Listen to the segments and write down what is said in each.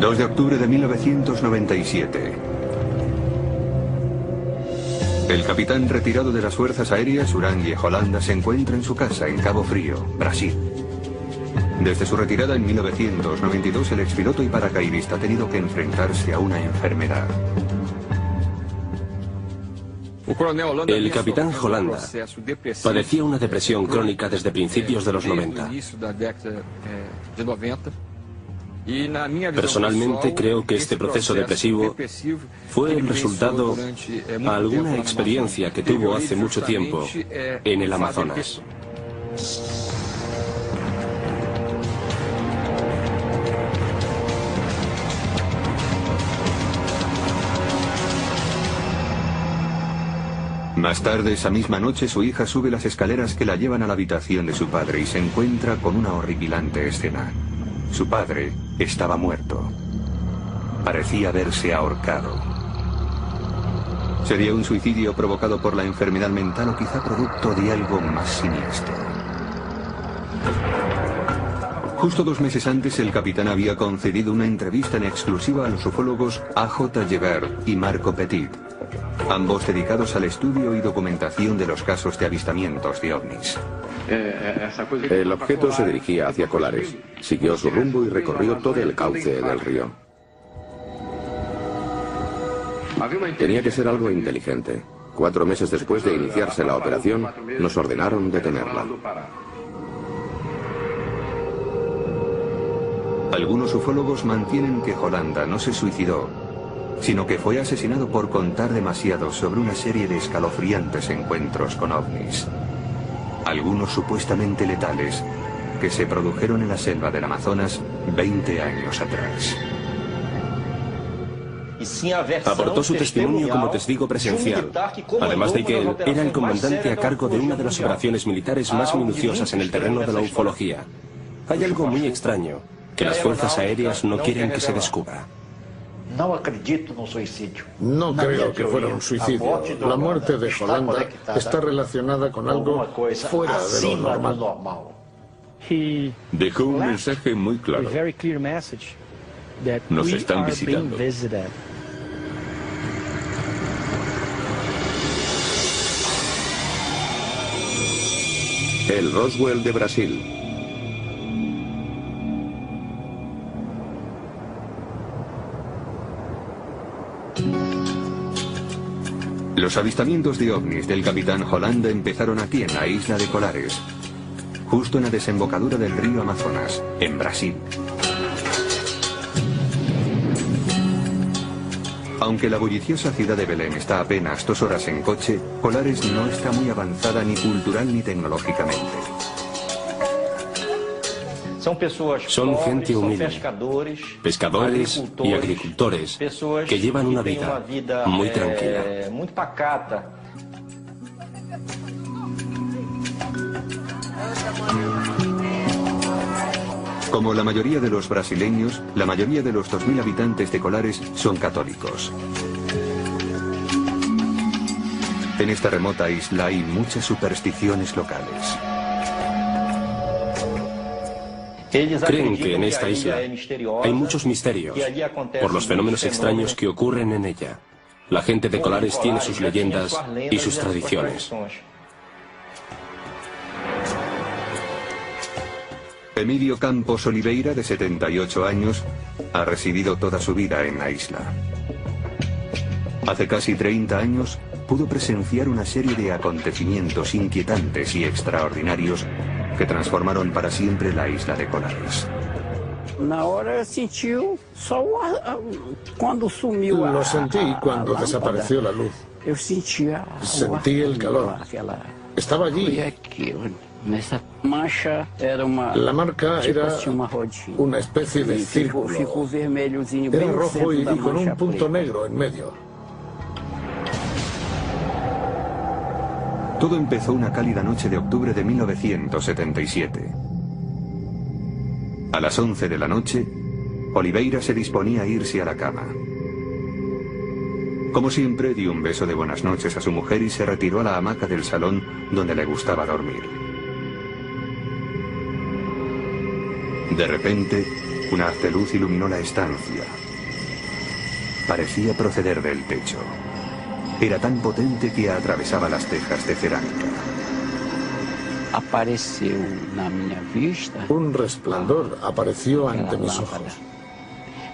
2 de octubre de 1997. El capitán retirado de las Fuerzas Aéreas, Urangye Holanda, se encuentra en su casa en Cabo Frío, Brasil. Desde su retirada en 1992, el expiloto y paracaidista ha tenido que enfrentarse a una enfermedad. El capitán Holanda padecía una depresión crónica desde principios de los 90. Personalmente creo que este proceso depresivo fue el resultado de alguna experiencia que tuvo hace mucho tiempo en el Amazonas. Más tarde, esa misma noche, su hija sube las escaleras que la llevan a la habitación de su padre y se encuentra con una horripilante escena. Su padre estaba muerto. Parecía haberse ahorcado. ¿Sería un suicidio provocado por la enfermedad mental o quizá producto de algo más siniestro? Justo 2 meses antes, el capitán había concedido una entrevista en exclusiva a los ufólogos A.J. Gebert y Marco Petit, ambos dedicados al estudio y documentación de los casos de avistamientos de ovnis. El objeto se dirigía hacia Colares, siguió su rumbo y recorrió todo el cauce del río. Tenía que ser algo inteligente. 4 meses después de iniciarse la operación, nos ordenaron detenerla. Algunos ufólogos mantienen que Holanda no se suicidó, sino que fue asesinado por contar demasiado sobre una serie de escalofriantes encuentros con ovnis. Algunos supuestamente letales, que se produjeron en la selva del Amazonas 20 años atrás. Aportó su testimonio como testigo presencial, además de que él era el comandante a cargo de una de las operaciones militares más minuciosas en el terreno de la ufología. Hay algo muy extraño, que las fuerzas aéreas no quieren que se descubra. No creo que fuera un suicidio. La muerte de Holanda está relacionada con algo fuera de lo normal. Dejó un mensaje muy claro. Nos están visitando. El Roswell de Brasil. Los avistamientos de ovnis del capitán Holanda empezaron aquí en la isla de Colares, justo en la desembocadura del río Amazonas, en Brasil. Aunque la bulliciosa ciudad de Belém está a apenas 2 horas en coche, Colares no está muy avanzada ni cultural ni tecnológicamente. Son gente humilde, pescadores y agricultores que llevan una vida muy tranquila. Como la mayoría de los brasileños, la mayoría de los 2000 habitantes de Colares son católicos. En esta remota isla hay muchas supersticiones locales. Creen que en esta isla hay muchos misterios por los fenómenos extraños que ocurren en ella. La gente de Colares tiene sus leyendas y sus tradiciones. Emilio Campos Oliveira, de 78 años, ha residido toda su vida en la isla. Hace casi 30 años pudo presenciar una serie de acontecimientos inquietantes y extraordinarios que transformaron para siempre la isla de Colares. Lo sentí cuando desapareció la luz. Sentí el calor. Estaba allí. La marca era una especie de círculo. Era rojo y con un punto negro en medio. Todo empezó una cálida noche de octubre de 1977. A las 11 de la noche, Oliveira se disponía a irse a la cama. Como siempre, dio un beso de buenas noches a su mujer y se retiró a la hamaca del salón donde le gustaba dormir. De repente, Un haz de luz iluminó la estancia. Parecía proceder del techo. Era tan potente que atravesaba las tejas de cerámica. Apareceu na minha vista Un resplandor apareció ante mis ojos.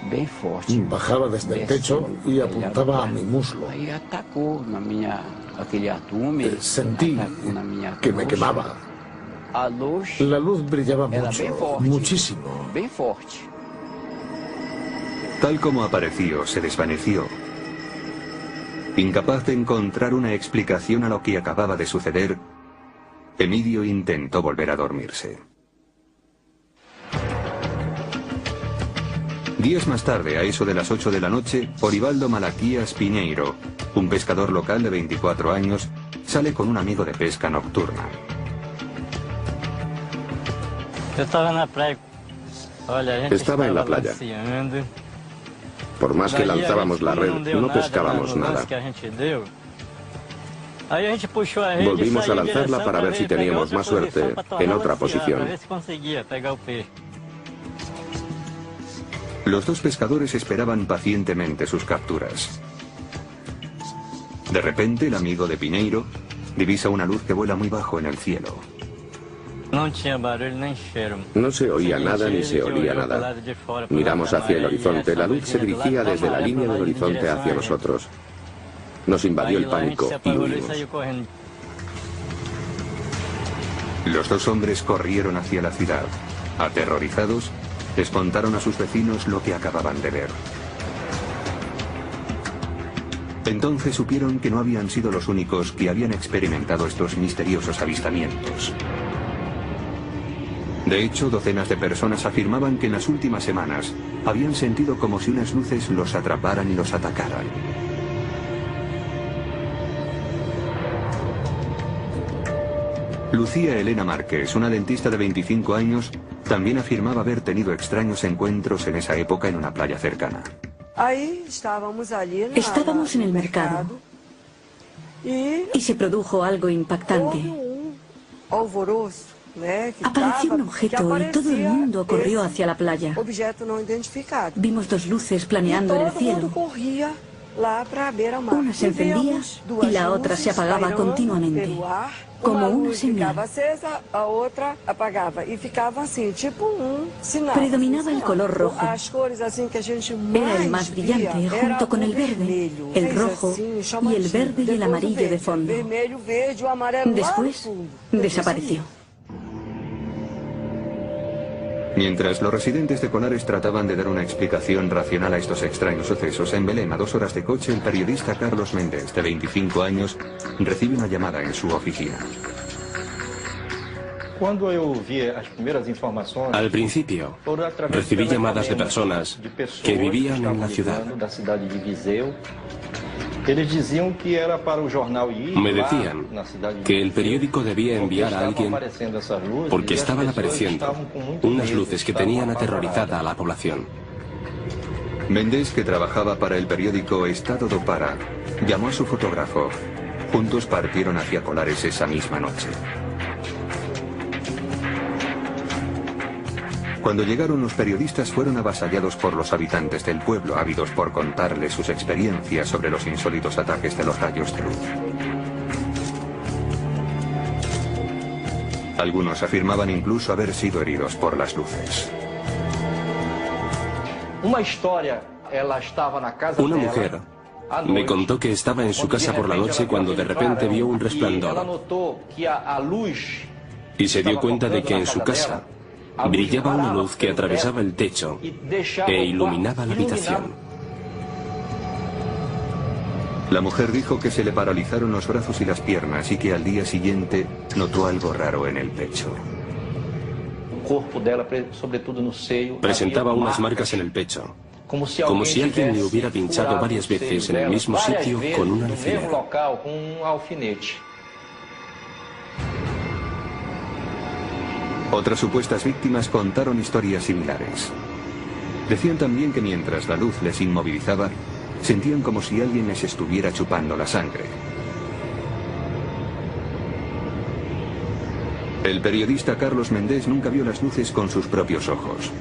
bem forte. Bajaba desde el techo y apuntaba a mi muslo. Aí atacou na minha aquele atume. Sentí atacou na minha que me coxa. quemaba. A luz La luz brillaba era bem mucho, forte. muchísimo. Bem forte. Tal como apareció, se desvaneció. Incapaz de encontrar una explicación a lo que acababa de suceder, Emidio intentó volver a dormirse. Días más tarde, a eso de las 8 de la noche, Orivaldo Malaquías Piñeiro, un pescador local de 24 años, sale con un amigo de pesca nocturna. Estaba en la playa. Por más que lanzábamos la red, no pescábamos nada. Volvimos a lanzarla para ver si teníamos más suerte en otra posición. Los dos pescadores esperaban pacientemente sus capturas. De repente, el amigo de Piñeiro divisa una luz que vuela muy bajo en el cielo. No se oía nada ni se olía nada. Miramos hacia el horizonte. La luz se dirigía desde la línea del horizonte hacia nosotros. Nos invadió el pánico y huimos. Los dos hombres corrieron hacia la ciudad. Aterrorizados, les contaron a sus vecinos lo que acababan de ver. Entonces supieron que no habían sido los únicos que habían experimentado estos misteriosos avistamientos. De hecho, docenas de personas afirmaban que en las últimas semanas habían sentido como si unas luces los atraparan y los atacaran. Lucía Elena Márquez, una dentista de 25 años, también afirmaba haber tenido extraños encuentros en esa época en una playa cercana. Estábamos en el mercado y se produjo algo impactante. Apareció un objeto y todo el mundo corrió hacia la playa. Vimos dos luces planeando en el cielo. Una se encendía y la otra se apagaba continuamente, como una señal. Predominaba el color rojo. Era el más brillante, junto con el verde, el rojo y el verde y el amarillo de fondo. Después desapareció. Mientras los residentes de Colares trataban de dar una explicación racional a estos extraños sucesos, en Belém, a 2 horas de coche, el periodista Carlos Méndez, de 25 años, recibe una llamada en su oficina. Al principio, recibí llamadas de personas que vivían en la ciudad. Me decían que el periódico debía enviar a alguien porque estaban apareciendo unas luces que tenían aterrorizada a la población. Méndez, que trabajaba para el periódico Estado do Pará, llamó a su fotógrafo. Juntos partieron hacia Colares esa misma noche. Cuando llegaron, los periodistas fueron avasallados por los habitantes del pueblo, ávidos por contarles sus experiencias sobre los insólitos ataques de los rayos de luz. Algunos afirmaban incluso haber sido heridos por las luces. Una mujer me contó que estaba en su casa por la noche cuando de repente vio un resplandor y se dio cuenta de que en su casa brillaba una luz que atravesaba el techo e iluminaba la habitación. La mujer dijo que se le paralizaron los brazos y las piernas y que al día siguiente notó algo raro en el pecho. Presentaba unas marcas en el pecho, como si alguien le hubiera pinchado varias veces en el mismo sitio con un alfiler. Otras supuestas víctimas contaron historias similares. Decían también que mientras la luz les inmovilizaba, sentían como si alguien les estuviera chupando la sangre. El periodista Carlos Méndez nunca vio las luces con sus propios ojos.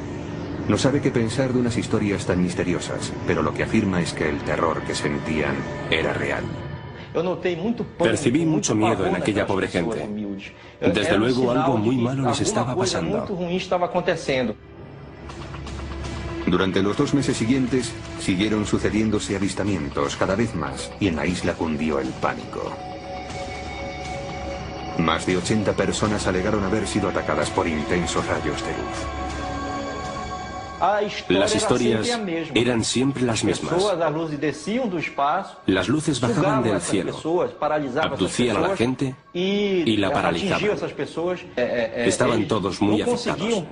No sabe qué pensar de unas historias tan misteriosas, pero lo que afirma es que el terror que sentían era real. Percibí mucho miedo en aquella pobre gente. Desde luego algo muy malo les estaba pasando. Durante los 2 meses siguientes, siguieron sucediéndose avistamientos cada vez más y en la isla cundió el pánico. Más de 80 personas alegaron haber sido atacadas por intensos rayos de luz. Las historias eran siempre las mismas. Las luces bajaban del cielo, abducían a la gente y la paralizaban. Estaban todos muy afectados.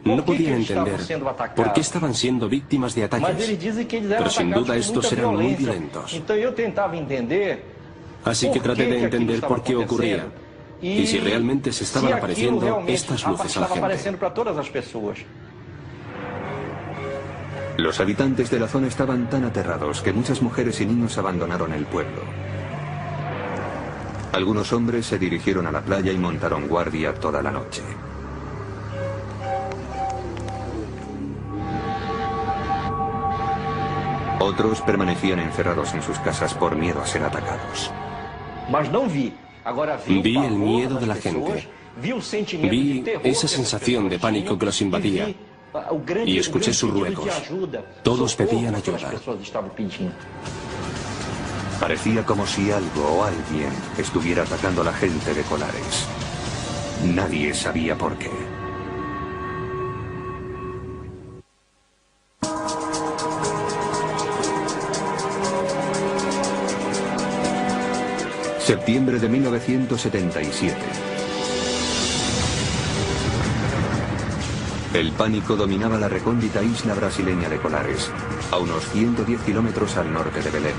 No podían entender por qué estaban siendo víctimas de ataques, pero sin duda estos eran muy violentos. Así que traté de entender por qué ocurría y si realmente se estaban apareciendo estas luces a la gente. Los habitantes de la zona estaban tan aterrados que muchas mujeres y niños abandonaron el pueblo. Algunos hombres se dirigieron a la playa y montaron guardia toda la noche. Otros permanecían encerrados en sus casas por miedo a ser atacados. Vi el miedo de la gente. Vi esa sensación de pánico que los invadía. Y escuché sus ruegos. Todos pedían ayuda. Parecía como si algo o alguien estuviera atacando a la gente de Colares. Nadie sabía por qué. Septiembre de 1977. El pánico dominaba la recóndita isla brasileña de Colares, a unos 110 kilómetros al norte de Belém.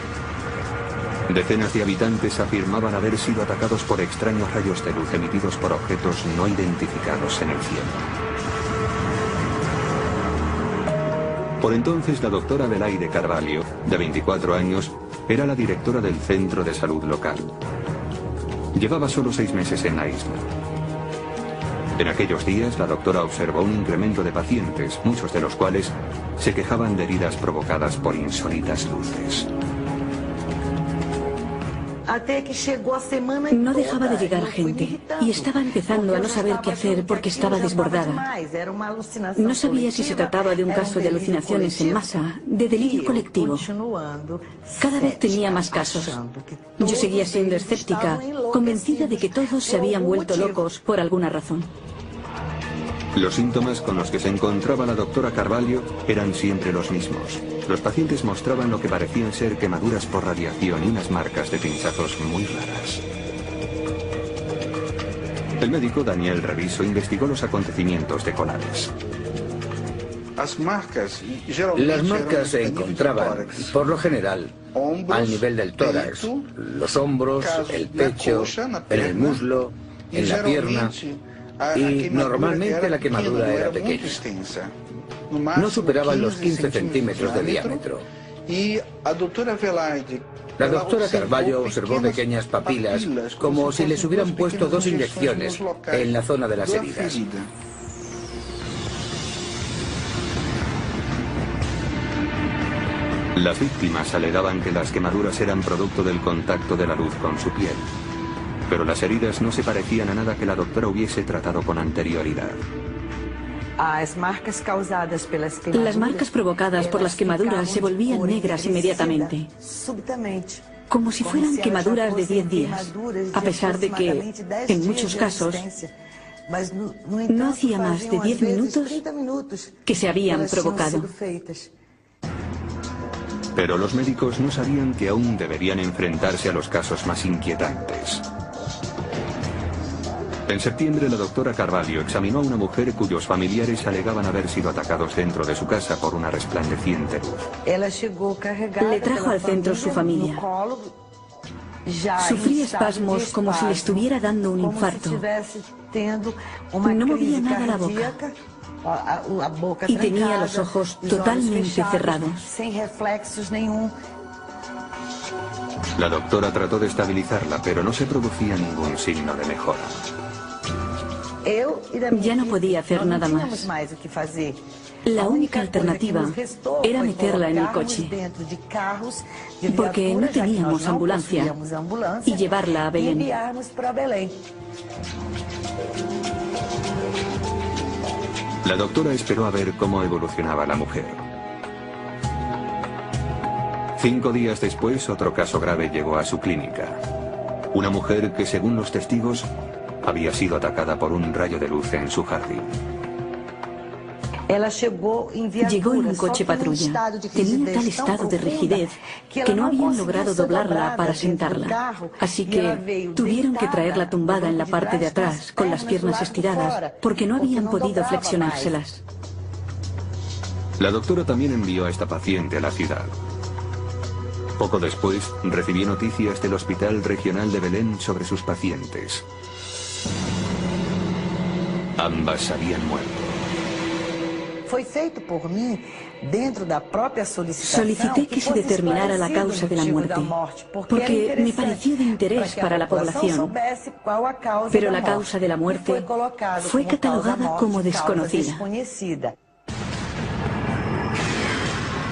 Decenas de habitantes afirmaban haber sido atacados por extraños rayos de luz emitidos por objetos no identificados en el cielo. Por entonces, la doctora Adelaide Carvalho, de 24 años, era la directora del centro de salud local. Llevaba solo 6 meses en la isla. En aquellos días, la doctora observó un incremento de pacientes, muchos de los cuales se quejaban de heridas provocadas por insólitas luces. No dejaba de llegar gente y estaba empezando a no saber qué hacer porque estaba desbordada. No sabía si se trataba de un caso de alucinaciones en masa, de delirio colectivo. Cada vez tenía más casos. Yo seguía siendo escéptica, convencida de que todos se habían vuelto locos por alguna razón. Los síntomas con los que se encontraba la doctora Carvalho eran siempre los mismos. Los pacientes mostraban lo que parecían ser quemaduras por radiación y unas marcas de pinchazos muy raras. El médico Daniel Reviso investigó los acontecimientos de Colares. Las marcas se encontraban, por lo general, al nivel del tórax, los hombros, el pecho, en el muslo, en la pierna, y normalmente la quemadura era pequeña. No superaban los 15 centímetros de diámetro. La doctora Carvalho observó pequeñas papilas, como si les hubieran puesto 2 inyecciones en la zona de las heridas. Las víctimas alegaban que las quemaduras eran producto del contacto de la luz con su piel. Pero las heridas no se parecían a nada que la doctora hubiese tratado con anterioridad. Las marcas provocadas por las quemaduras se volvían negras inmediatamente, como si fueran quemaduras de 10 días, a pesar de que, en muchos casos, no hacía más de 10 minutos que se habían provocado. Pero los médicos no sabían que aún deberían enfrentarse a los casos más inquietantes. En septiembre, la doctora Carvalho examinó a una mujer cuyos familiares alegaban haber sido atacados dentro de su casa por una resplandeciente luz. Le trajo al centro su familia. Sufría espasmos como si le estuviera dando un infarto. No movía nada la boca y tenía los ojos totalmente cerrados. La doctora trató de estabilizarla, pero no se producía ningún signo de mejora. Ya no podía hacer nada más. La única alternativa era meterla en el coche, porque no teníamos ambulancia, y llevarla a Belén. La doctora esperó a ver cómo evolucionaba la mujer. 5 días después, otro caso grave llegó a su clínica. Una mujer que, según los testigos, había sido atacada por un rayo de luz en su jardín. Llegó en un coche patrulla. Tenía tal estado de rigidez que no habían logrado doblarla para sentarla. Así que tuvieron que traerla tumbada en la parte de atrás, con las piernas estiradas, porque no habían podido flexionárselas. La doctora también envió a esta paciente a la ciudad. Poco después, recibió noticias del Hospital Regional de Belén sobre sus pacientes. Ambas habían muerto. Solicité que se determinara la causa de la muerte, porque me pareció de interés para la población, pero la causa de la muerte fue catalogada como desconocida.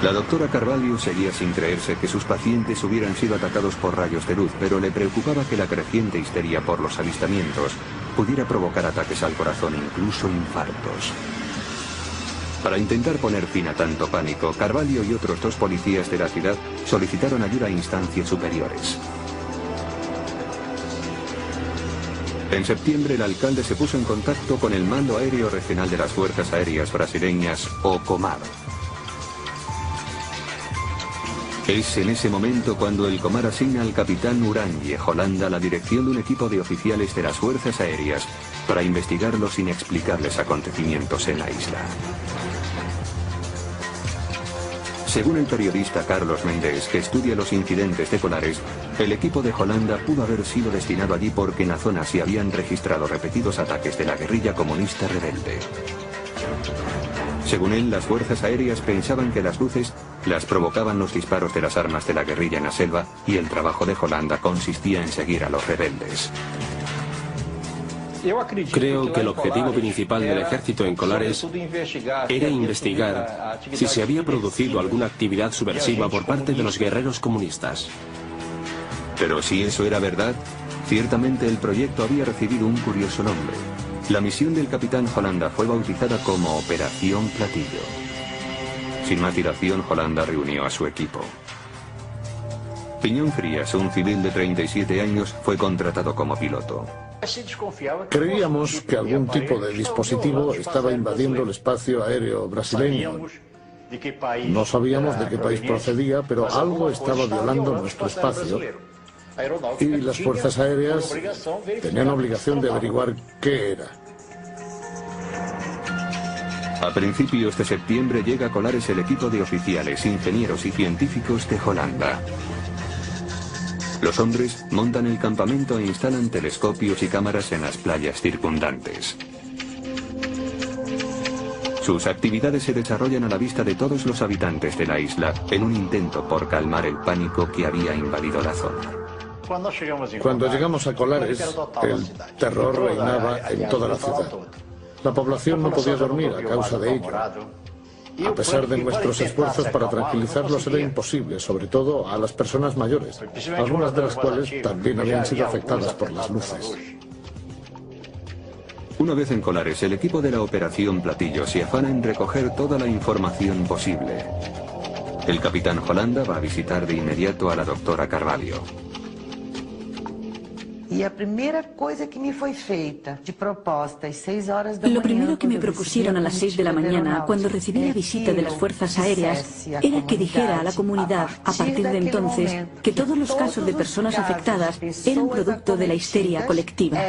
La doctora Carvalho seguía sin creerse que sus pacientes hubieran sido atacados por rayos de luz, pero le preocupaba que la creciente histeria por los avistamientos pudiera provocar ataques al corazón, incluso infartos. Para intentar poner fin a tanto pánico, Carvalho y otros 2 policías de la ciudad solicitaron ayuda a instancias superiores. En septiembre, el alcalde se puso en contacto con el Mando Aéreo Regional de las Fuerzas Aéreas Brasileñas, o Comar. Es en ese momento cuando el Comar asigna al capitán Uranje Holanda la dirección de un equipo de oficiales de las Fuerzas Aéreas para investigar los inexplicables acontecimientos en la isla. Según el periodista Carlos Méndez, que estudia los incidentes de Colares, el equipo de Holanda pudo haber sido destinado allí porque en la zona se habían registrado repetidos ataques de la guerrilla comunista rebelde. Según él, las fuerzas aéreas pensaban que las luces las provocaban los disparos de las armas de la guerrilla en la selva y el trabajo de Holanda consistía en seguir a los rebeldes. Creo que el objetivo principal del ejército en Colares era investigar si se había producido alguna actividad subversiva por parte de los guerreros comunistas. Pero si eso era verdad, ciertamente el proyecto había recibido un curioso nombre. La misión del capitán Holanda fue bautizada como Operación Platillo. Sin más dilación, Holanda reunió a su equipo. Piñón Frías, un civil de 37 años, fue contratado como piloto. Creíamos que algún tipo de dispositivo estaba invadiendo el espacio aéreo brasileño. No sabíamos de qué país procedía, pero algo estaba violando nuestro espacio. Y las fuerzas aéreas tenían obligación de averiguar qué era. A principios de septiembre llega a Colares el equipo de oficiales, ingenieros y científicos de Holanda. Los hombres montan el campamento e instalan telescopios y cámaras en las playas circundantes. Sus actividades se desarrollan a la vista de todos los habitantes de la isla, en un intento por calmar el pánico que había invadido la zona. Cuando llegamos a Colares, el terror reinaba en toda la ciudad. La población no podía dormir a causa de ello. A pesar de nuestros esfuerzos para tranquilizarlos, era imposible, sobre todo a las personas mayores, algunas de las cuales también habían sido afectadas por las luces. Una vez en Colares, el equipo de la Operación Platillo se afana en recoger toda la información posible. El capitán Holanda va a visitar de inmediato a la doctora Carvalho. Lo primero que me propusieron a las 6 de la mañana, cuando recibí la visita de las fuerzas aéreas, era que dijera a la comunidad, a partir de entonces, que todos los casos de personas afectadas eran producto de la histeria colectiva.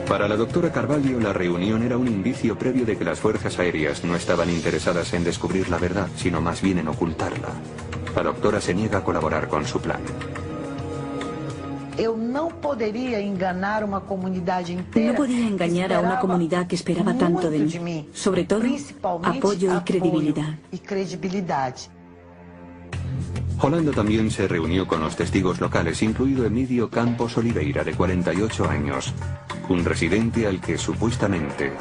Para la doctora Carvalho, la reunión era un indicio previo de que las fuerzas aéreas no estaban interesadas en descubrir la verdad, sino más bien en ocultarla. La doctora se niega a colaborar con su plan. No podía engañar a una comunidad que esperaba tanto de mí, sobre todo apoyo y credibilidad. Holanda también se reunió con los testigos locales, incluido Emílio Campos Oliveira, de 48 años, un residente al que supuestamente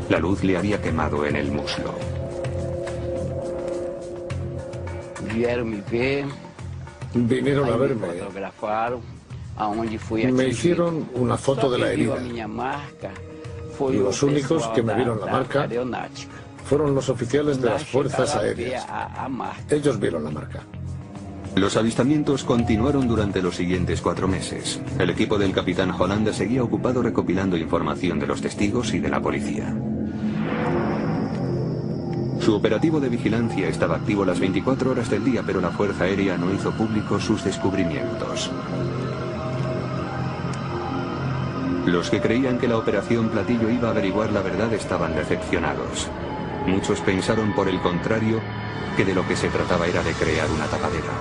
la luz le había quemado en el muslo. Vinieron a verme. Me hicieron una foto de la herida. Los únicos que me vieron la marca fueron los oficiales de las Fuerzas Aéreas. Ellos vieron la marca. Los avistamientos continuaron durante los siguientes 4 meses. El equipo del capitán Holanda seguía ocupado recopilando información de los testigos y de la policía. Su operativo de vigilancia estaba activo las 24 horas del día, pero la Fuerza Aérea no hizo públicos sus descubrimientos. Los que creían que la Operación Platillo iba a averiguar la verdad estaban decepcionados. Muchos pensaron, por el contrario, que de lo que se trataba era de crear una tapadera.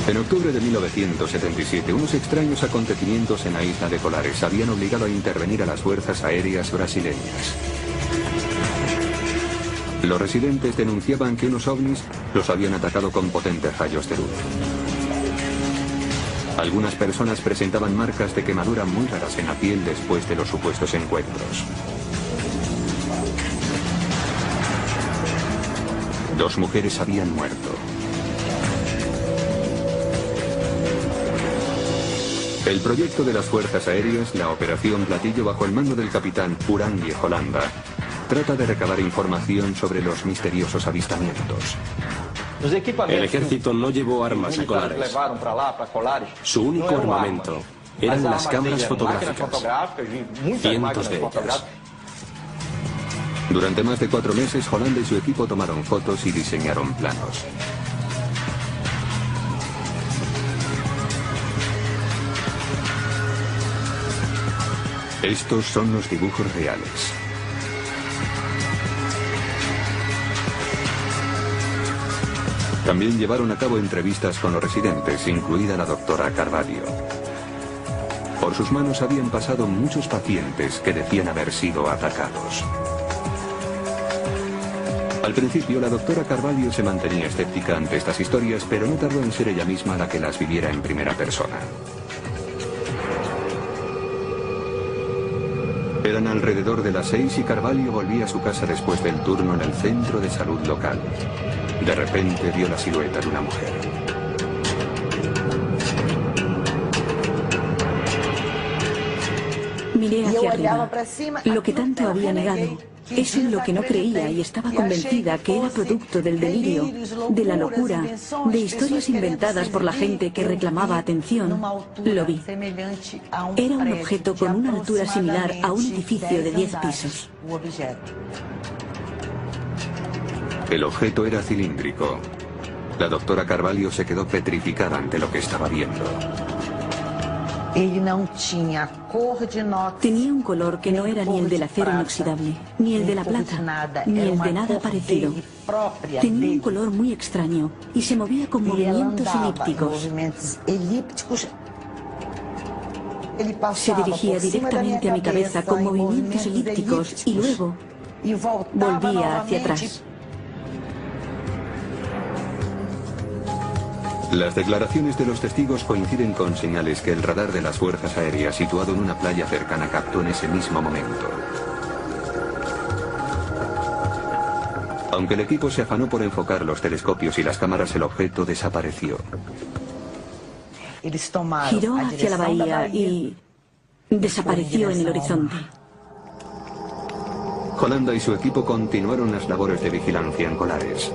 En octubre de 1977, unos extraños acontecimientos en la isla de Colares habían obligado a intervenir a las fuerzas aéreas brasileñas. Los residentes denunciaban que unos ovnis los habían atacado con potentes rayos de luz. Algunas personas presentaban marcas de quemadura muy raras en la piel después de los supuestos encuentros. 2 mujeres habían muerto. El proyecto de las Fuerzas Aéreas, la Operación Platillo, bajo el mando del capitán Urangui Holanda, trata de recabar información sobre los misteriosos avistamientos. El ejército no llevó armas a Colares. Su único armamento eran las cámaras fotográficas, cientos de ellas. Durante más de 4 meses, Holanda y su equipo tomaron fotos y diseñaron planos. Estos son los dibujos reales. También llevaron a cabo entrevistas con los residentes, incluida la doctora Carvalho. Por sus manos habían pasado muchos pacientes que decían haber sido atacados. Al principio, la doctora Carvalho se mantenía escéptica ante estas historias, pero no tardó en ser ella misma la que las viviera en primera persona. Eran alrededor de las 6 y Carvalho volvía a su casa después del turno en el centro de salud local. De repente vio la silueta de una mujer. Miré hacia arriba, lo que tanto había negado. Eso en lo que no creía y estaba convencida que era producto del delirio, de la locura, de historias inventadas por la gente que reclamaba atención. Lo vi. Era un objeto con una altura similar a un edificio de 10 pisos. El objeto era cilíndrico. La doctora Carvalho se quedó petrificada ante lo que estaba viendo. Tenía un color que no era ni el del acero inoxidable, ni el de la plata, ni el de nada parecido. Tenía un color muy extraño y se movía con movimientos elípticos. Se dirigía directamente a mi cabeza con movimientos elípticos y luego volvía hacia atrás. Las declaraciones de los testigos coinciden con señales que el radar de las Fuerzas Aéreas, situado en una playa cercana, captó en ese mismo momento. Aunque el equipo se afanó por enfocar los telescopios y las cámaras, el objeto desapareció. Giró hacia la bahía y desapareció en el horizonte. Holanda y su equipo continuaron las labores de vigilancia en Colares.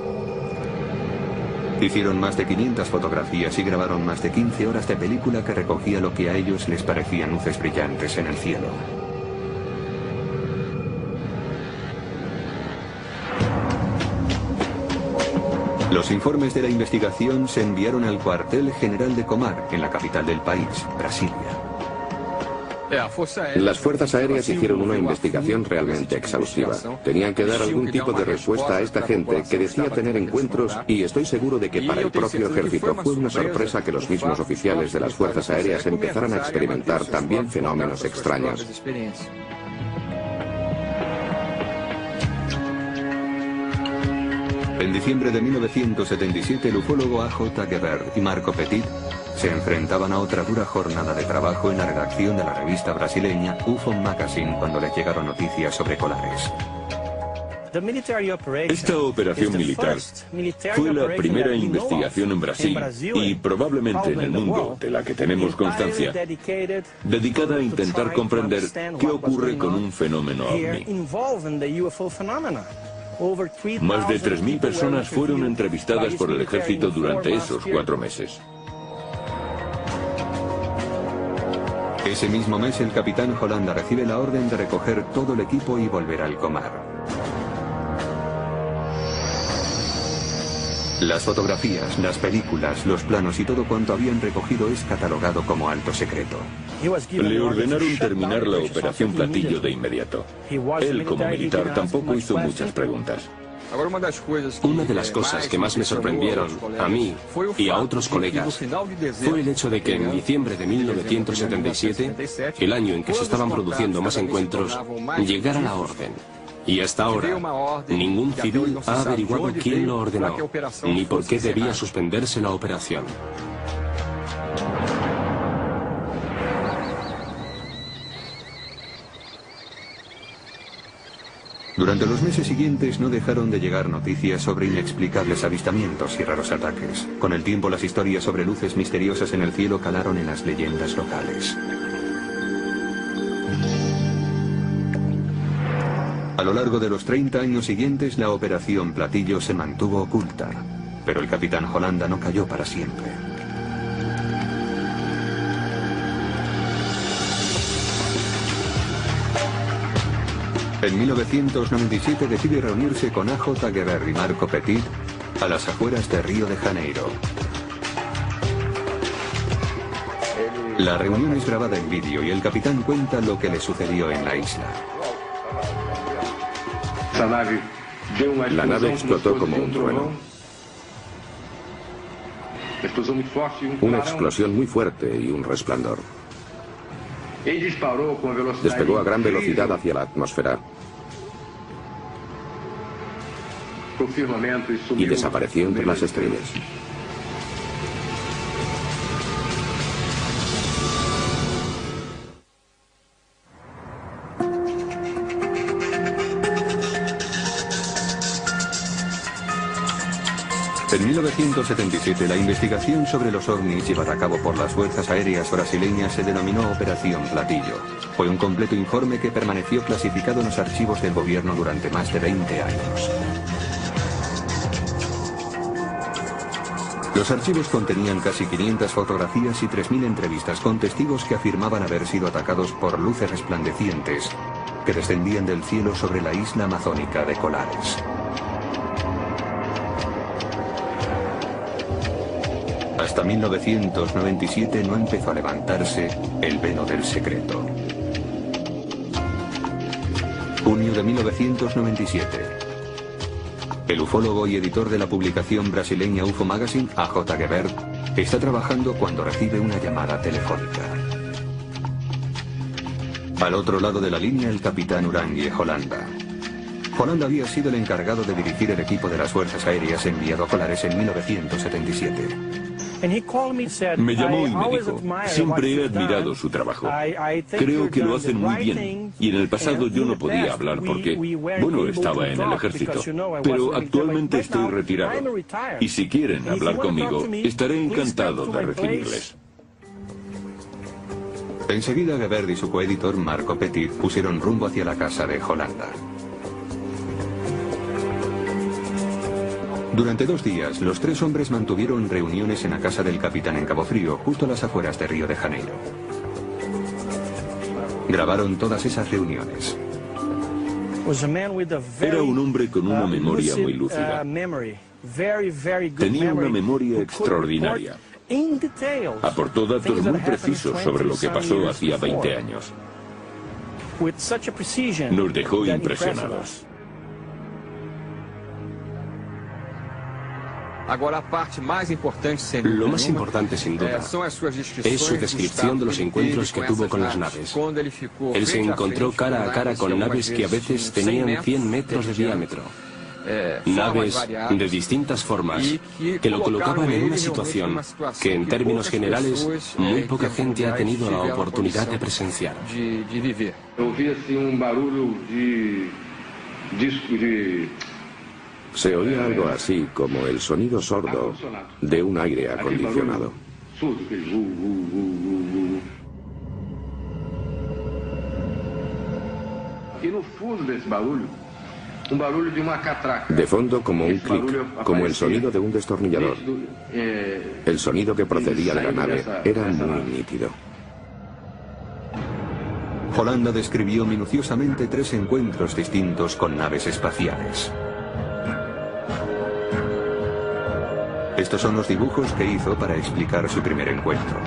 Hicieron más de 500 fotografías y grabaron más de 15 horas de película que recogía lo que a ellos les parecían luces brillantes en el cielo. Los informes de la investigación se enviaron al cuartel general de Comar, en la capital del país, Brasilia. Las fuerzas aéreas hicieron una investigación realmente exhaustiva. Tenían que dar algún tipo de respuesta a esta gente que decía tener encuentros, y estoy seguro de que para el propio ejército fue una sorpresa que los mismos oficiales de las fuerzas aéreas empezaran a experimentar también fenómenos extraños. En diciembre de 1977, el ufólogo A.J. Gebert y Marco Petit se enfrentaban a otra dura jornada de trabajo en la redacción de la revista brasileña UFO Magazine cuando les llegaron noticias sobre colares. Esta operación militar fue la primera investigación en Brasil y probablemente en el mundo de la que tenemos constancia, dedicada a intentar comprender qué ocurre con un fenómeno ovni. Más de 3.000 personas fueron entrevistadas por el ejército durante esos 4 meses. Ese mismo mes, el capitán Holanda recibe la orden de recoger todo el equipo y volver al Comar. Las fotografías, las películas, los planos y todo cuanto habían recogido es catalogado como alto secreto. Le ordenaron terminar la operación Platillo de inmediato. Él, como militar, tampoco hizo muchas preguntas. Una de las cosas que más me sorprendieron a mí y a otros colegas fue el hecho de que en diciembre de 1977, el año en que se estaban produciendo más encuentros, llegara la orden. Y hasta ahora, ningún civil ha averiguado quién lo ordenó, ni por qué debía suspenderse la operación. Durante los meses siguientes no dejaron de llegar noticias sobre inexplicables avistamientos y raros ataques. Con el tiempo, las historias sobre luces misteriosas en el cielo calaron en las leyendas locales. A lo largo de los 30 años siguientes, la operación Platillo se mantuvo oculta, pero el capitán Holanda no cayó para siempre. En 1997 decide reunirse con A.J. Gebert y Marco Petit a las afueras de Río de Janeiro. La reunión es grabada en vídeo y el capitán cuenta lo que le sucedió en la isla. La nave explotó como un trueno. Una explosión muy fuerte y un resplandor. Despegó a gran velocidad hacia la atmósfera y desapareció entre las estrellas. En 1977, la investigación sobre los ovnis llevada a cabo por las fuerzas aéreas brasileñas se denominó Operación Platillo. Fue un completo informe que permaneció clasificado en los archivos del gobierno durante más de 20 años. Los archivos contenían casi 500 fotografías y 3.000 entrevistas con testigos que afirmaban haber sido atacados por luces resplandecientes que descendían del cielo sobre la isla amazónica de Colares. Hasta 1997 no empezó a levantarse el velo del secreto. Junio de 1997. El ufólogo y editor de la publicación brasileña UFO Magazine, A.J. Gebert, está trabajando cuando recibe una llamada telefónica. Al otro lado de la línea, el capitán Urangui Holanda. Holanda había sido el encargado de dirigir el equipo de las fuerzas aéreas enviado a Colares en 1977. Me llamó y me dijo, siempre he admirado su trabajo. Creo que lo hacen muy bien. Y en el pasado yo no podía hablar porque, bueno, estaba en el ejército. Pero actualmente estoy retirado. Y si quieren hablar conmigo, estaré encantado de recibirles. Enseguida Gebert y su coeditor Marco Petit pusieron rumbo hacia la casa de Holanda. Durante 2 días, los 3 hombres mantuvieron reuniones en la casa del capitán en Cabo Frío, justo a las afueras de Río de Janeiro. Grabaron todas esas reuniones. Era un hombre con una memoria muy lúcida. Tenía una memoria extraordinaria. Aportó datos muy precisos sobre lo que pasó hacía 20 años. Nos dejó impresionados. Lo más importante, sin duda, es su descripción de los encuentros que tuvo con las naves. Él se encontró cara a cara con naves que a veces tenían 100 metros de diámetro. Naves de distintas formas que lo colocaban en una situación que, en términos generales, muy poca gente ha tenido la oportunidad de presenciar. Se oía algo así como el sonido sordo de un aire acondicionado. De fondo, como un clic, como el sonido de un destornillador. El sonido que procedía de la nave era muy nítido. Holanda describió minuciosamente 3 encuentros distintos con naves espaciales. Estos son los dibujos que hizo para explicar su primer encuentro.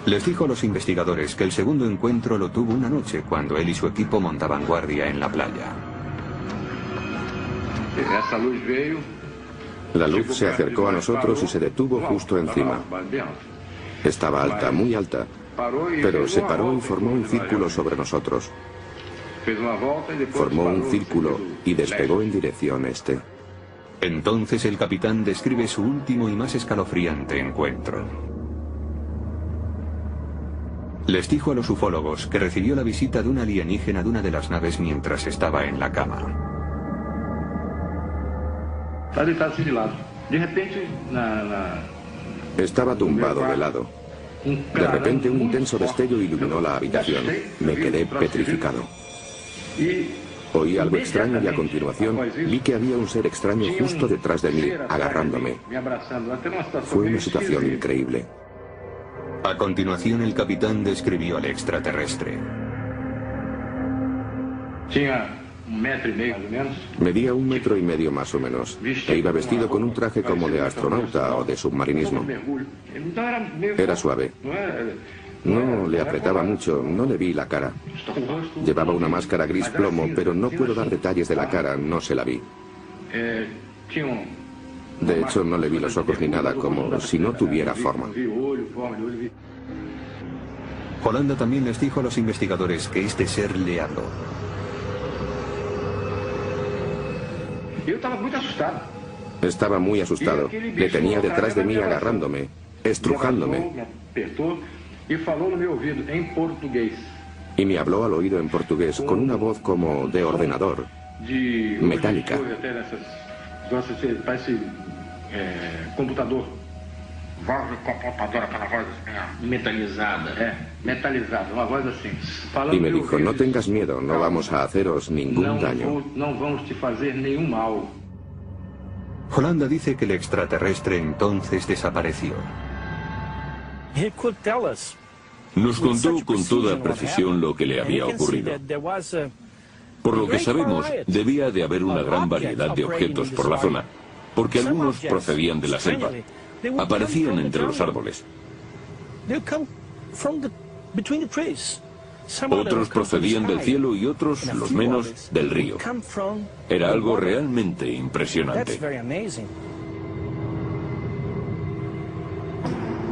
Les dijo a los investigadores que el segundo encuentro lo tuvo una noche cuando él y su equipo montaban guardia en la playa. La luz se acercó a nosotros y se detuvo justo encima. Estaba alta, muy alta, pero se paró y formó un círculo sobre nosotros. Formó un círculo y despegó en dirección este. Entonces el capitán describe su último y más escalofriante encuentro. Les dijo a los ufólogos que recibió la visita de un alienígena de una de las naves mientras estaba en la cama. Estaba tumbado de lado. De repente un intenso destello iluminó la habitación. Me quedé petrificado. Oí algo extraño y a continuación vi que había un ser extraño justo detrás de mí, agarrándome. Fue una situación increíble. A continuación el capitán describió al extraterrestre. Medía 1,5 metros más o menos, e iba vestido con un traje como de astronauta o de submarinismo. Era suave. No le apretaba mucho, no le vi la cara. Llevaba una máscara gris plomo, pero no puedo dar detalles de la cara, no se la vi. De hecho, no le vi los ojos ni nada, como si no tuviera forma. Holanda también les dijo a los investigadores que este ser le habló. Estaba muy asustado. Le tenía detrás de mí agarrándome, estrujándome. Y me habló al oído en portugués con una voz como de ordenador, metálica. Y me dijo, no tengas miedo, no vamos a haceros ningún daño. Holanda dice que el extraterrestre entonces desapareció. Nos contó con toda precisión lo que le había ocurrido. Por lo que sabemos, debía de haber una gran variedad de objetos por la zona, porque algunos procedían de la selva, aparecían entre los árboles. Otros procedían del cielo y otros, los menos, del río. Era algo realmente impresionante.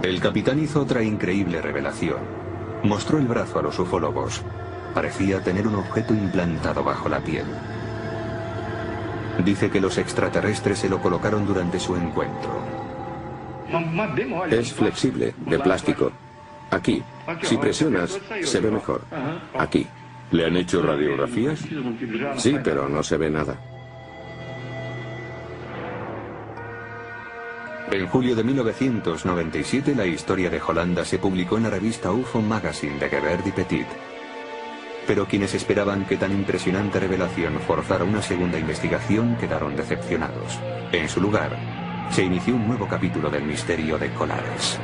El capitán hizo otra increíble revelación. Mostró el brazo a los ufólogos. Parecía tener un objeto implantado bajo la piel. Dice que los extraterrestres se lo colocaron durante su encuentro. Es flexible, de plástico. Aquí, si presionas, se ve mejor. Aquí. ¿Le han hecho radiografías? Sí, pero no se ve nada. En julio de 1997, la historia de Holanda se publicó en la revista UFO Magazine de Gebert y Petit. Pero quienes esperaban que tan impresionante revelación forzara una segunda investigación quedaron decepcionados. En su lugar, se inició un nuevo capítulo del misterio de Colares.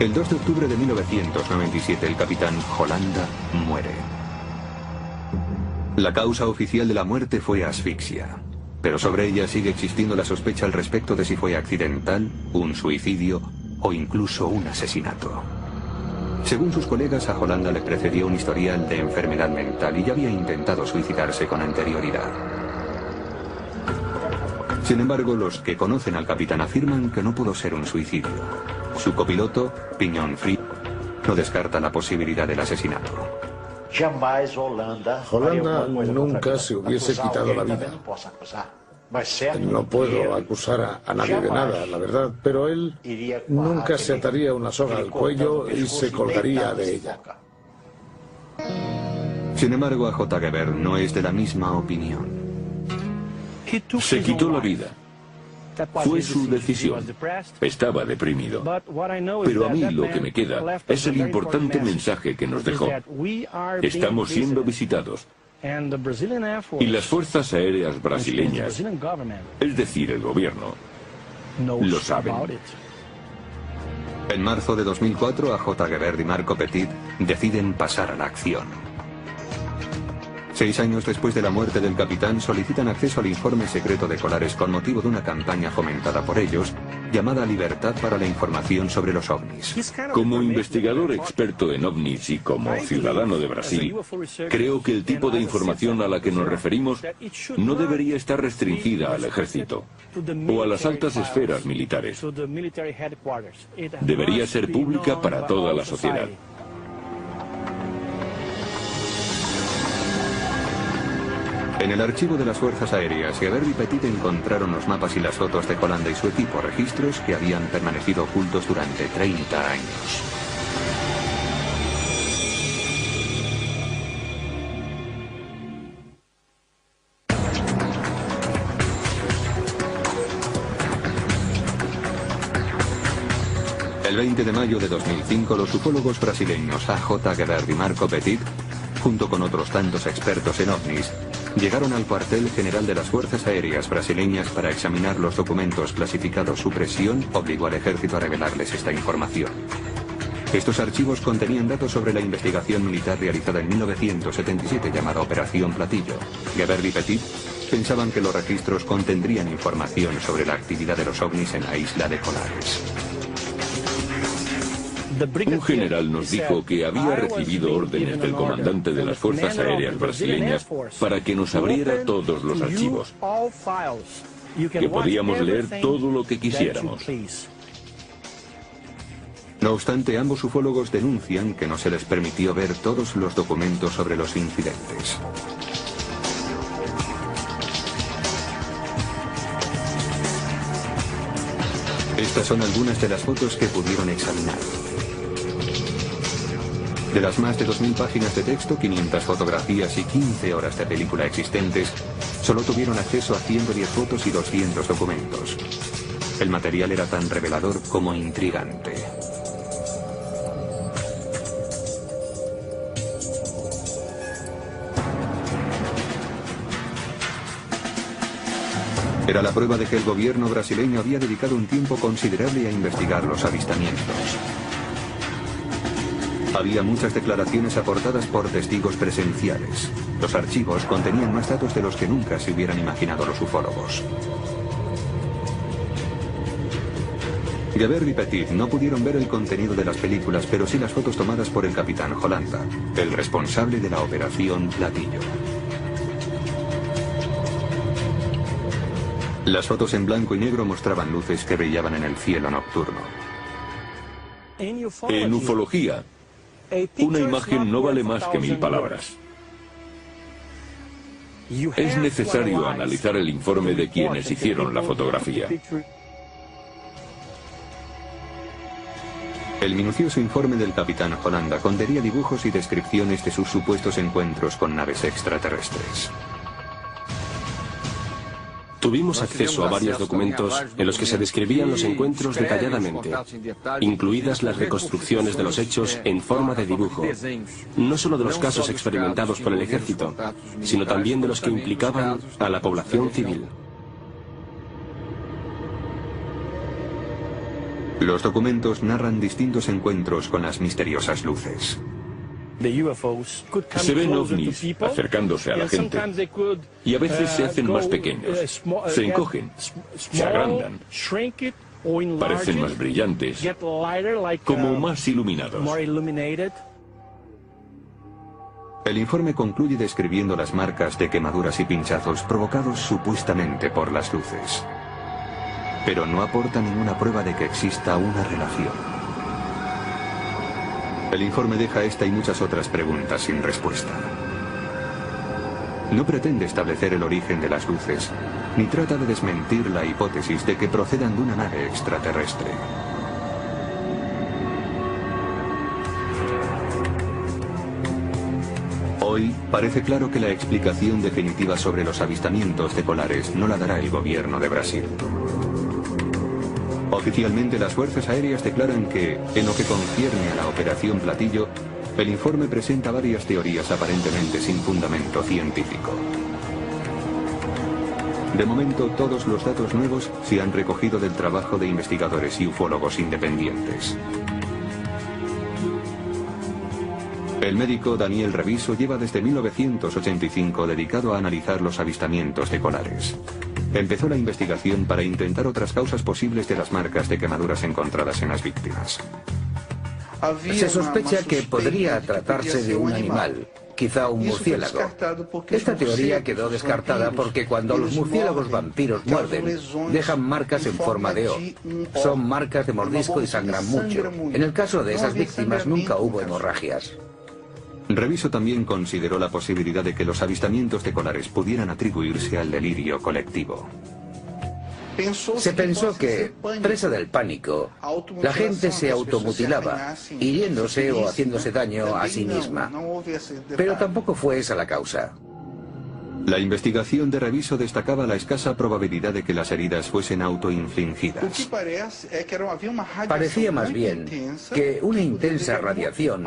El 2 de octubre de 1997, el capitán Holanda muere. La causa oficial de la muerte fue asfixia, pero sobre ella sigue existiendo la sospecha al respecto de si fue accidental, un suicidio o incluso un asesinato. Según sus colegas, a Holanda le precedió un historial de enfermedad mental y ya había intentado suicidarse con anterioridad. Sin embargo, los que conocen al capitán afirman que no pudo ser un suicidio. Su copiloto, Pignon Fried, no descarta la posibilidad del asesinato. Holanda nunca se hubiese quitado la vida. No puedo acusar a nadie de nada, la verdad, pero él nunca se ataría una soga al cuello y se colgaría de ella. Sin embargo, A.J. Gebert no es de la misma opinión. Se quitó la vida. Fue su decisión. Estaba deprimido. Pero a mí lo que me queda es el importante mensaje que nos dejó. Estamos siendo visitados. Y las fuerzas aéreas brasileñas, es decir, el gobierno, lo saben. En marzo de 2004, A.J. Gebert y Marco Petit deciden pasar a la acción. 6 años después de la muerte del capitán, solicitan acceso al informe secreto de Colares con motivo de una campaña fomentada por ellos, llamada Libertad para la Información sobre los OVNIs. Como investigador experto en ovnis y como ciudadano de Brasil, creo que el tipo de información a la que nos referimos no debería estar restringida al ejército o a las altas esferas militares. Debería ser pública para toda la sociedad. En el archivo de las Fuerzas Aéreas, Gebert y Petit encontraron los mapas y las fotos de Holanda y su equipo, registros que habían permanecido ocultos durante 30 años. El 20 de mayo de 2005, los ufólogos brasileños A.J. Gebert y Marco Petit, junto con otros tantos expertos en ovnis, llegaron al cuartel general de las Fuerzas Aéreas brasileñas para examinar los documentos clasificados. Su presión obligó al ejército a revelarles esta información. Estos archivos contenían datos sobre la investigación militar realizada en 1977 llamada Operación Platillo. Gebert y Petit pensaban que los registros contendrían información sobre la actividad de los ovnis en la isla de Colares. Un general nos dijo que había recibido órdenes del comandante de las Fuerzas Aéreas brasileñas para que nos abriera todos los archivos, que podíamos leer todo lo que quisiéramos. No obstante, ambos ufólogos denuncian que no se les permitió ver todos los documentos sobre los incidentes. Estas son algunas de las fotos que pudieron examinar. De las más de 2.000 páginas de texto, 500 fotografías y 15 horas de película existentes, solo tuvieron acceso a 110 fotos y 200 documentos. El material era tan revelador como intrigante. Era la prueba de que el gobierno brasileño había dedicado un tiempo considerable a investigar los avistamientos. Había muchas declaraciones aportadas por testigos presenciales. Los archivos contenían más datos de los que nunca se hubieran imaginado los ufólogos. Gebert y Petit no pudieron ver el contenido de las películas, pero sí las fotos tomadas por el capitán Holanda, el responsable de la Operación Platillo. Las fotos en blanco y negro mostraban luces que brillaban en el cielo nocturno. En ufología, una imagen no vale más que 1000 palabras. Es necesario analizar el informe de quienes hicieron la fotografía. El minucioso informe del capitán Holanda contenía dibujos y descripciones de sus supuestos encuentros con naves extraterrestres. Tuvimos acceso a varios documentos en los que se describían los encuentros detalladamente, incluidas las reconstrucciones de los hechos en forma de dibujo, no solo de los casos experimentados por el ejército, sino también de los que implicaban a la población civil. Los documentos narran distintos encuentros con las misteriosas luces. Se ven ovnis acercándose a la gente y a veces se hacen más pequeños, se encogen, se agrandan, parecen más brillantes, como más iluminados. El informe concluye describiendo las marcas de quemaduras y pinchazos provocados supuestamente por las luces, pero no aporta ninguna prueba de que exista una relación. El informe deja esta y muchas otras preguntas sin respuesta. No pretende establecer el origen de las luces, ni trata de desmentir la hipótesis de que procedan de una nave extraterrestre. Hoy parece claro que la explicación definitiva sobre los avistamientos de colares no la dará el gobierno de Brasil. Oficialmente las fuerzas aéreas declaran que, en lo que concierne a la Operación Platillo, el informe presenta varias teorías aparentemente sin fundamento científico. De momento, todos los datos nuevos se han recogido del trabajo de investigadores y ufólogos independientes. El médico Daniel Reviso lleva desde 1985 dedicado a analizar los avistamientos de colares. Empezó la investigación para intentar otras causas posibles de las marcas de quemaduras encontradas en las víctimas. Se sospecha que podría tratarse de un animal, quizá un murciélago. Esta teoría quedó descartada porque cuando los murciélagos vampiros muerden, dejan marcas en forma de O. Son marcas de mordisco y sangran mucho. En el caso de esas víctimas nunca hubo hemorragias. Reviso también consideró la posibilidad de que los avistamientos de colares pudieran atribuirse al delirio colectivo. Se pensó que, presa del pánico, la gente se automutilaba, hiriéndose o haciéndose daño a sí misma. Pero tampoco fue esa la causa. La investigación de Reviso destacaba la escasa probabilidad de que las heridas fuesen autoinfligidas. Parecía más bien que una intensa radiación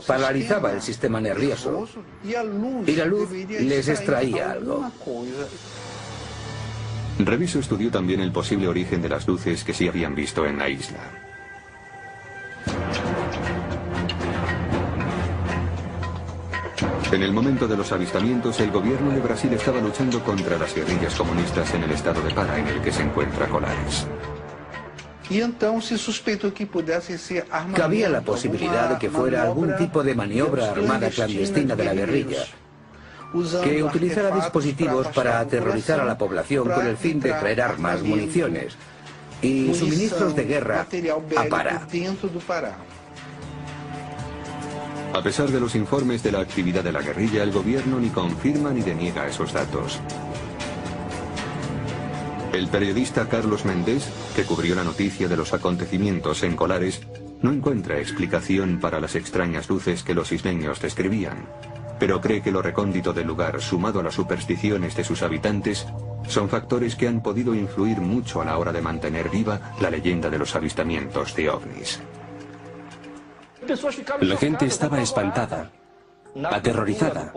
paralizaba el sistema nervioso y la luz les extraía algo. Reviso estudió también el posible origen de las luces que se habían visto en la isla. En el momento de los avistamientos, el gobierno de Brasil estaba luchando contra las guerrillas comunistas en el estado de Pará en el que se encuentra Colares. Cabía la posibilidad de que fuera algún tipo de maniobra armada clandestina de la guerrilla, que utilizara dispositivos para aterrorizar a la población con el fin de traer armas, municiones y suministros de guerra a Pará. A pesar de los informes de la actividad de la guerrilla, el gobierno ni confirma ni deniega esos datos. El periodista Carlos Méndez, que cubrió la noticia de los acontecimientos en Colares, no encuentra explicación para las extrañas luces que los isleños describían, pero cree que lo recóndito del lugar, sumado a las supersticiones de sus habitantes, son factores que han podido influir mucho a la hora de mantener viva la leyenda de los avistamientos de ovnis. La gente estaba espantada, aterrorizada.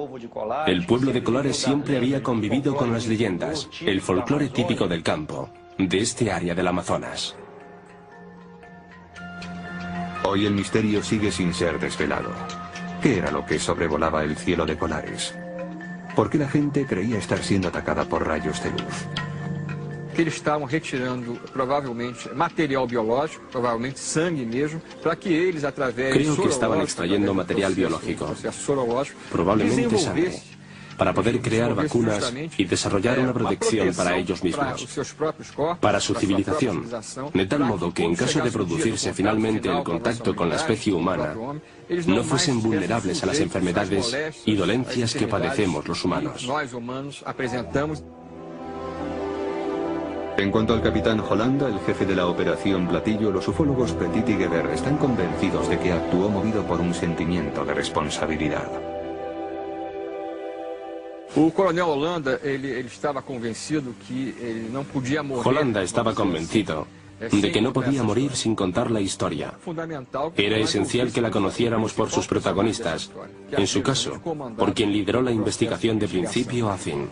El pueblo de Colares siempre había convivido con las leyendas, el folclore típico del campo, de este área del Amazonas. Hoy el misterio sigue sin ser desvelado. ¿Qué era lo que sobrevolaba el cielo de Colares? ¿Por qué la gente creía estar siendo atacada por rayos de luz? Que eles estavam retirando provavelmente material biológico, provavelmente sangue mesmo, para que eles através Creo que estaban extrayendo material biológico, probablemente sangre, para poder crear vacunas y desarrollar una protección para ellos mismos, para su civilización, de tal modo que en caso de producirse finalmente el contacto con la especie humana, no fuesen vulnerables a las enfermedades y dolencias que padecemos los humanos. En cuanto al capitán Holanda, el jefe de la operación Platillo, los ufólogos Petit y Geber están convencidos de que actuó movido por un sentimiento de responsabilidad. Holanda estaba convencido de que no podía morir sin contar la historia. Era esencial que la conociéramos por sus protagonistas, en su caso, por quien lideró la investigación de principio a fin.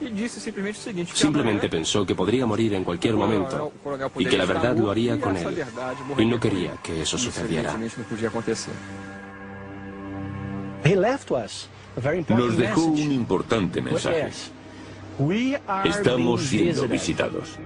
Simplemente pensó que podría morir en cualquier momento y que la verdad lo haría con él, y no quería que eso sucediera. Nos dejó un importante mensaje. Estamos siendo visitados.